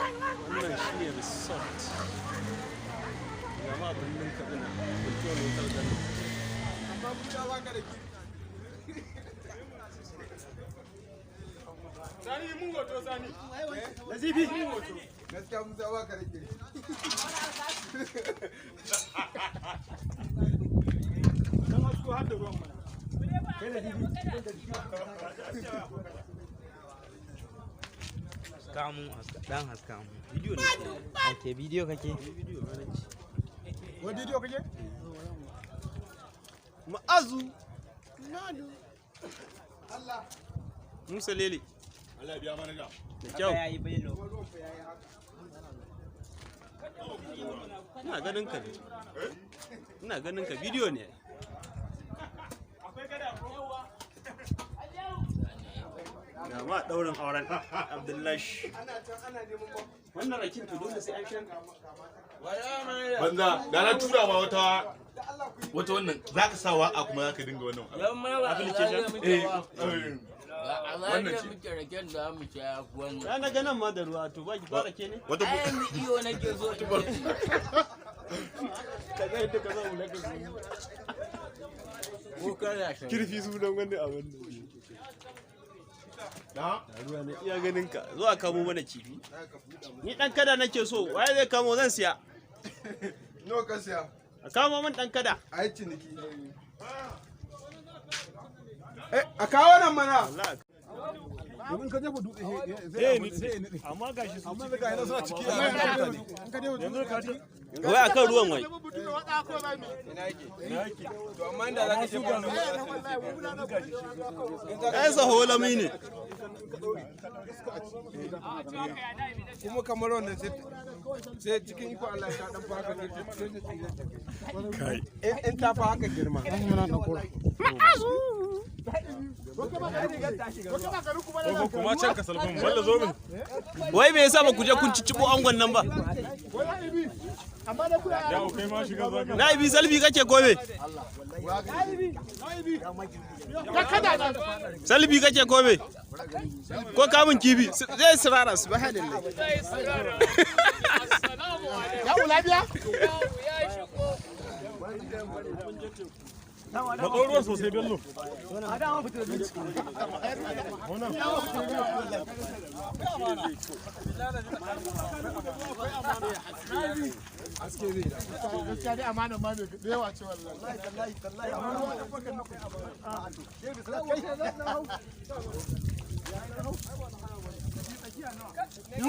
Wannan shi ne resort. Gama birnin Kaduna. Kultuwar local government. Sani mun hoto Sani. Nazifi. Gaskiya Musa ba ka rike. Dan hasko har da ruwan mana. Kai Nazifi. Kamu dan haska mu. Video ne. Okay, video kake. Video na nake. Wani bidiyo kake? Ma'azu. Allah. Musa Lele. Allah ya biya mana da. Da kyau. Yayi bello. Ina ganin ka ne. Ina ganin ka bidiyo ne. Akwai kada yawa. Ga ma daurin auren Abdullahi. Ana neman ba. Wannan rakin to dole sai an shan. Banza da na tura ma wata wannan za ka sa waka kuma za ka dinga wannan Application. Wannan ce. Ya na ganin ma da ruwa to ba ki fara ke ne? Wata iyo nake so. Ka ga yadda ka zauna ka zo. Ko kana shan. Kirfi sunan wani abin da. da Ruwa ne iya ganin ka. Zo a kamo mana kifi. Ni dan kada nake so. Waye zai kamo zan siya. Nawa ka siya? A kamo min dan kada. A yi ciniki. A kawo nan mana. Wallahi. Domin ka je ku dutse sai ni. Amma gashi su Amma daga ina suna ciki a nan mutane. An ka je yanzu ka ji. wai akan ruwan wai. Ina yake? To amma inda za ka je ba Ai saholami ne. kuma kamar wannan sai cikin iko Allah ta dan baka Kai. in ta fa haka girma. Kuma can ka salfin walla zo min. Wai me yasa ba ku je kun ciccibo angon nan ba? Ya kai ma shiga zaka. Na ibi salbi kake gobe. Salbi kake gobe. Ko kamun kibi zai sirara subhanallah. Ya lafiya? Matso ruwan sosai bello. Gaskiya dai amana ma da yawa ce wallahi.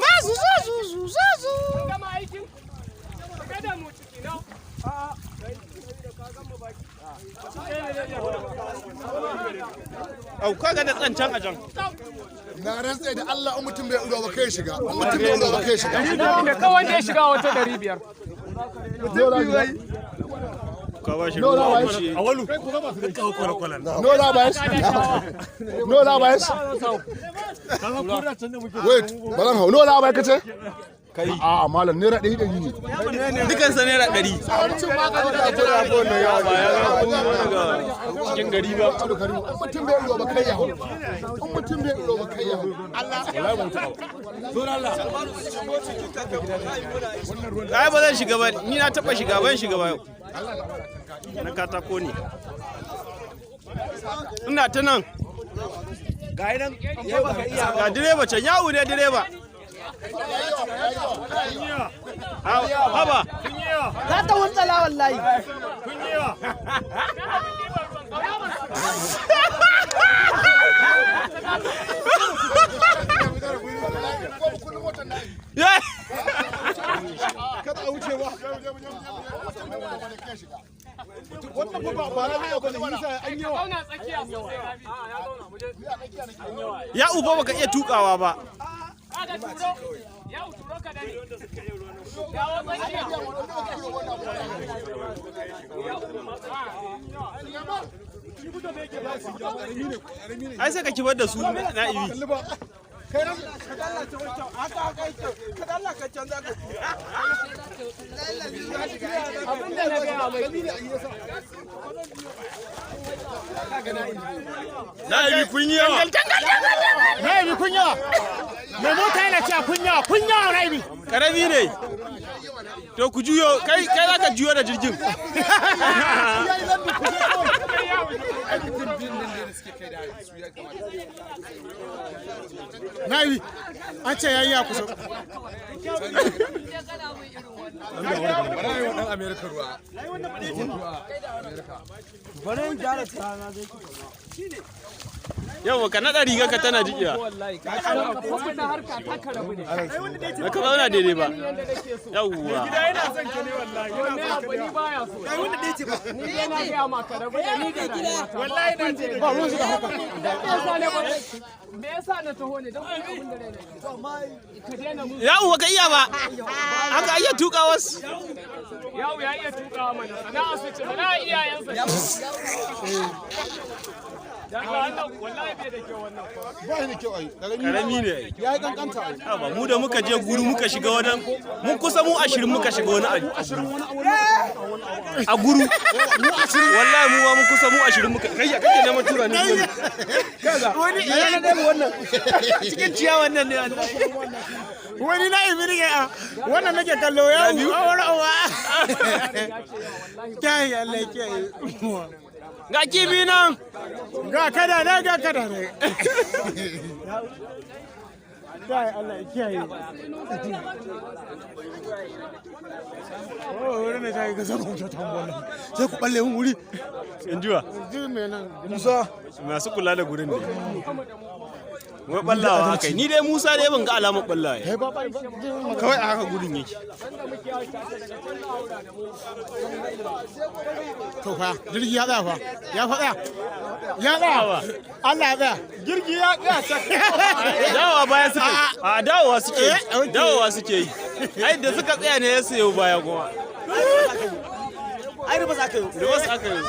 Mazuzuzuzuzu. Gama aikin? Kada mu ciki na. Au kaga da tsancan a can. Na rantsa da Allah in mutum bai udo ba kai shiga. In mutum bai udo ba kai shiga. Da kawai ne shiga wata 500. Ka ba shi Awalu. No la bayas. No la bayas. Wait, balan hau. No la bayas kace? Kai a malam naira 100 ne. dukan sa naira 100. Cin magani da abu da abu ne ya ba ya daga cikin gari ba. mutum bai udo ba kai ya. In mutum bai udo ba kai ya. Allah. Ai ba zan shiga ba. Ni na taba shiga ban shiga ba yau. Na katako ne. Ina ta nan. Ga direba can yawo ne direba. Haba. Za ta wuntsala wallahi. Kada a wuce ba. Wannan ba na haya ba ne yasa an yawa. Zauna tsakiya sosai. Ya uba baka iya tukawa ba. Aga turo. Ya turo ka dani. Dawo tsakiya. Ai sai ka kibar da su na ibi. kai nan ka dalla ta wancan haka yake ka dalla ka canza ka abin da na gaya mai Na'ibi kun yi yawa. Na'ibi kun yawa. Mai mota yana cewa kun yawa Na'ibi. Karami ne. To ku juyo, kai za ka juyo da jirgin. Na'ibi, an ce yayi ya kusa. Ɗan Amerika ruwa. Bari in gyara tsana zai Yau ka naɗa riga ka tana jiƙiya. Ba ka zauna daidai ba. Yawwa. gida yana son ka ne wallahi yana son ka ne baya so kai wanda dai ce ba ni dai na ga maka rabu da ni da wallahi na ce ba ruwan da haka me yasa na taho ne dan abin da rai ne ka daina mu Yawwa ka iya ba. Haka iya tuka wasu. yawo ya iya tukawa mana sana'a su ce sana'a iyayensa dan Allah wallahi bai da kyau wannan ba ni kyau ai. Karami ne. Ya yi kankanta ai. Ba mu da muka je guru muka shiga wani mun kusa mu 20 muka shiga wani abu. A guru. Wallahi mu ma mun kusa mu 20 muka kai kake neman tura ne wani. Kaza. Wani ina na dai wannan. Cikin ciyawan nan ne Wani Na'ibi ne a wannan nake kallo ya awa. Kai Allah kai. Ga kibi nan. Ga kada ne. Kai Allah ya kiyaye. Oh, wurin ne sai ga zama ta tambola. Sai ku balle mun wuri. Injuwa. Ji me nan? Musa. Masu kula da gurin ne. Wai ballawa haka. Ni dai Musa dai ban ga alamar ballawa. Kai ba Kawai a haka gurin yake. to fa jirgi ya tsaya fa. Ya fa tsaya. Ya tsaya. Allah ya tsaya. Jirgi ya tsaya. Dawowa baya suke. A dawowa suke. Dawowa suke yi. Ai da suka tsaya ne ya sayo baya kuma. Ai da ba za ka yi. Da wasu aka yi.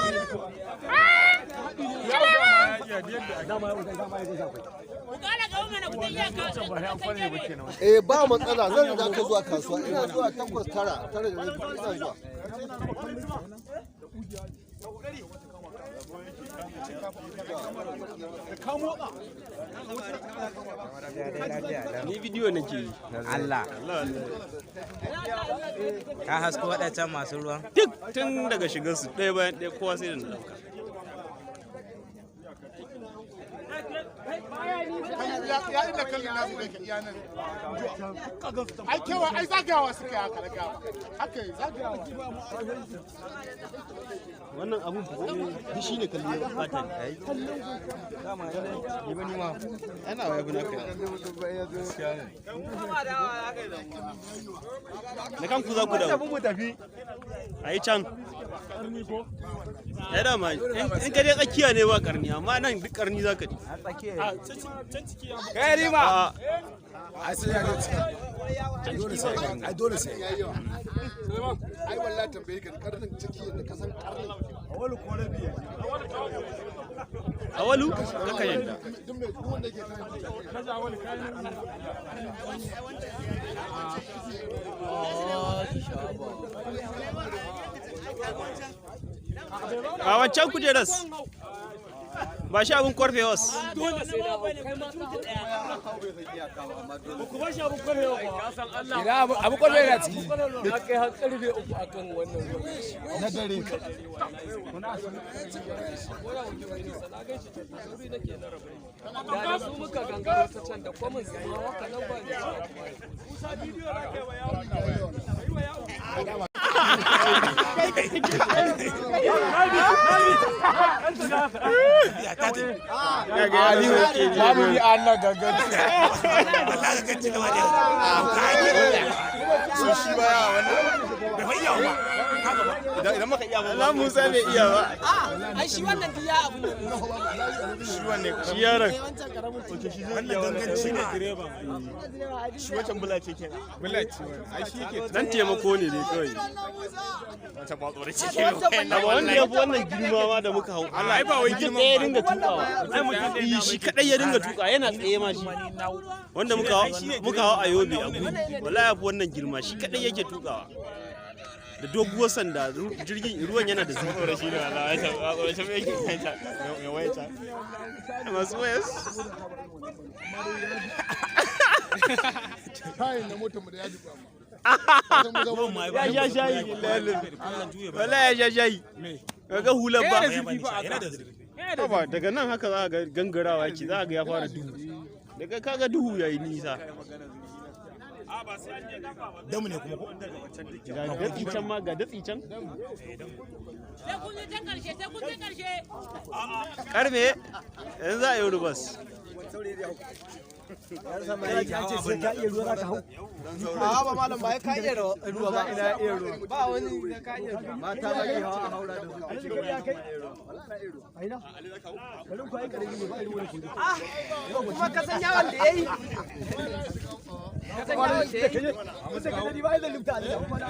ba matsala zan riga ka zuwa kasuwa ina zuwa 8 tara da ina zuwa Ni bidiyo nake yi. Allah. Ka hasko waɗancan masu ruwan? Duk tun daga shigarsu ɗaya bayan ɗaya kowa sai da na ɗauka. Ya inda kallon nasu da ke iyanan. Ai kewa ai zagawa suka yi haka daga. Haka yi zagawa. Wannan abun duk shine kallo ya fata ne. Ai dama ni ba ni ma ana waya buna kai. Na kan ku za ku dawo. Mu tafi. Ai can. Ya dama in ka dai tsakiya ne ba karni amma nan duk karni za ka ji. kai rima Ai sai ya ga ai dole sai. Ai wallahi tambaye ka karnin ciki da kasan karnin. Awalu ko rabi. Awalu kaka yadda. Duk mai duk wanda yake kaza awalu A wancan kujeras. Ba shi abin kwarfe wasu. dole sai da kai ma ku ba shi abun kwarewa ba san Allah ina abu kwalle na ciki na kai har karfe 3 akan wannan na dare. da su muka gangaro ta can da kwamin su ma haka nan ba ne babu ni an nan ganganci Shi baya wannan. Bai yawa. idan muka iya ba Allah Musa bai iya ba ai shi wannan diya abin da shi wannan shi yaron wannan ganganci ne direban shi wancan bula ce kenan bullet ai shi ke dan taimako ne kawai wancan ba tsore ce ke amma wanda ya fi wannan girma ma da muka hau Allah ai ba wai girma ya dinga tukawa ai mutum shi kadai ya dinga tuka yana tsaye ma shi wanda muka hau a Yobe a gudu wallahi ya fi wannan girma shi kadai yake tukawa da doguwar sanda jirgin ruwan yana da zurfi shi ne wallahi ya tsore shi yake kanta ya waita masu wayas kayan na motar mu da ya duba ya sha shayi wallahi ya sha shayi kaga hular ba ba daga nan haka za ga gangarawa yake za ga ya fara duhu daga kaga duhu yayi nisa damu ne kuma ga datsi can ma ga datsi can sai kun je can karshe sai kun je karshe karme yanzu za a yi rubas ba malam ba ka iya ruwa ba ina iya ruwa ba wani da ka iya ruwa mata ba ke hawa a haura da su kuma ka san yawan da yayi ka san yawan da yayi musa ka dadi ba da lufta da kuma da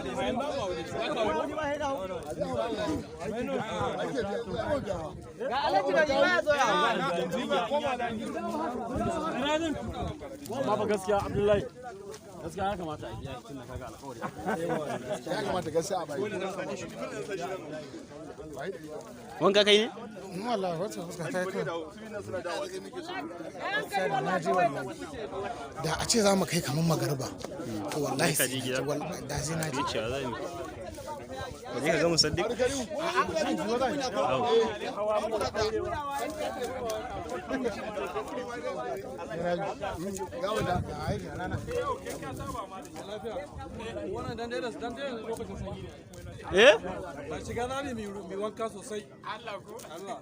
ga alaji da ya zo ya amma ba gaskiya Abdullahi gaskiya ya kamata a biya tun da kaga alƙawari ya kamata gaskiya a bai wanka kai ne wallahi wata fuska ta kai da a ce za mu kai kamar magarba to wallahi ka je gida da zai na ji cewa zai ka je ka ga musaddiq shiga na ne mai wanka sosai Allah ko Allah